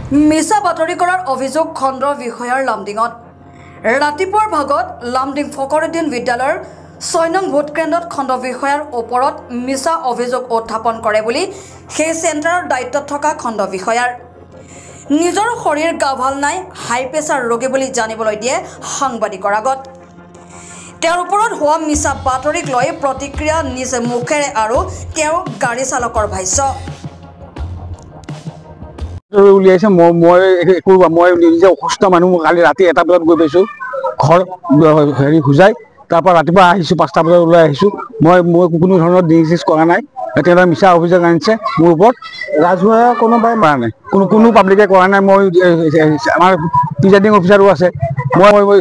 মিছা বাতৰি কৰাৰ অভিযোগ খণ্ড বিষয়াৰ লামডিঙত ৰাতিপুৱাৰ ভাগত লামডিং ফকৰুদ্দিন বিদ্যালয়ৰ ৬ নং ভোট কেন্দ্ৰত খণ্ড বিষয়াৰ ওপৰত মিছা অভিযোগ উত্থাপন কৰে বুলি সেই চেণ্টাৰৰ দায়িত্বত থকা খণ্ড বিষয়াৰ নিজৰ শৰীৰ গা ভাল নাই হাই প্ৰেছাৰ ৰোগী বুলি জানিবলৈ দিয়ে সাংবাদিকৰ আগত তেওঁৰ ওপৰত হোৱা মিছা বাতৰিক লৈ প্ৰতিক্ৰিয়া নিজ মুখেৰে আৰু তেওঁৰ গাড়ী চালকৰ ভাষ্য উলিয়াইছে মই নিজে অসুস্থ মানুহ কালি ৰাতি ১টা বজাত গৈ পাইছোঁ ঘৰ হেৰি হোজাই তাৰপৰা ৰাতিপুৱা আহিছোঁ ৫টা বজাত ওলাই আহিছোঁ মই কোনো ধৰণৰ ডিজিজ কৰা নাই তেওঁলোকে মিছা অভিযোগ আনিছে মোৰ ওপৰত ৰাজহুৱা কোনোবাই মাৰা নাই কোনো পাব্লিকে কৰা নাই মই আমাৰ প্ৰিজাইডিং অফিচাৰো আছে মই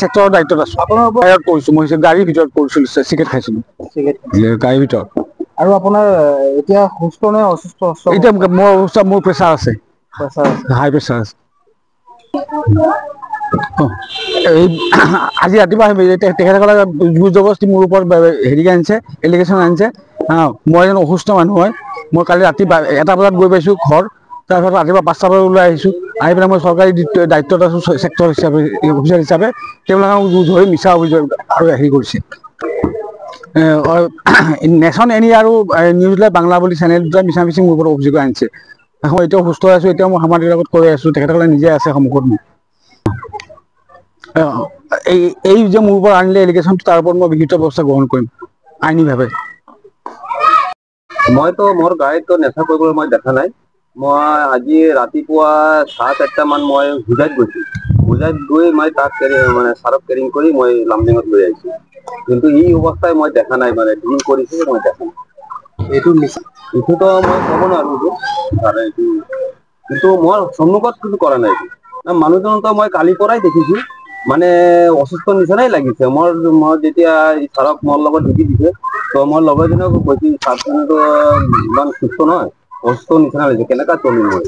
ছেক্টৰৰ দায়িত্বত আছোঁ আপোনাৰ ওপৰত কৰিছোঁ মই গাড়ীৰ ভিতৰত কৰিছিলোঁ চিগাৰেট খাইছিলোঁ গাড়ীৰ ভিতৰত আৰু আপোনাৰ এতিয়া সুস্থ নে অসুস্থ এতিয়া মোৰ প্ৰেছাৰ আছে হাই প্ৰেছাৰ আছে এই আজি ৰাতিপুৱা তেখেতসকলে জোৰ জবৰদস্তি মোৰ ওপৰত হেৰি আনিছে এলিগেশ্যন আনিছে মই এজন অসুস্থ মানুহ হয় মই কালি ৰাতি ১টা বজাত গৈ পাইছোঁ ঘৰ তাৰপিছত ৰাতিপুৱা ৫টা বজাত ওলাই আহিছোঁ আহি পেলাই মই চৰকাৰী দায়িত্বত আছোঁ ছেক্টৰ হিচাপে অফিচাৰ হিচাপে তেওঁলোকে মোক ধৰি মিছা অভিযোগ আৰু হেৰি কৰিছে নেশ্যন এনি আৰু নিউজ লাইভ বাংলা বুলি চেনেল দুটাই মিছা মিছি মোৰ ওপৰত অভিযোগ আনিছে মই এতিয়াও সুস্থ হৈ আছোঁ এতিয়াও মই সাংবাদিকৰ লগত কৈ আছোঁ তেখেতসকলে নিজে আছে সন্মুখত মোৰ এই যে মোৰ ওপৰত আনিলে এলিগেশ্যনটো তাৰ ওপৰত মই বিহিত ব্যৱস্থা গ্ৰহণ কৰিম আইনীভাৱে মইতো মোৰ গাড়ীতো নেশা কৰিবলৈ মই দেখা নাই মই আজি ৰাতিপুৱা ৪:৩০ মান মই হোজাইত গৈছোঁ হোজাইত গৈ মই তাক মানে ছাৰক কেৰিং কৰি মই লামডিঙত লৈ আহিছোঁ কিন্তু এই অৱস্থাই মই দেখা নাই মানে ড্ৰিংক কৰিছোঁ মই দেখা নাই এইটোতো মই ক'ব নোৱাৰোঁ কিন্তু মই সন্মুখত কিছু কৰা নাই মানুহজনতো মই কালিৰ পৰাই দেখিছোঁ মানে অসুস্থ নিচিনাই লাগিছে মই যেতিয়া ছাৰক মোৰ লগত ঢুকি দিছে তো মই লগৰজনক কৈছোঁ ছাৰজনতো ইমান সুস্থ নহয় অসুস্থ নিচিনা লাগিছে কেনেকুৱা চলিম মই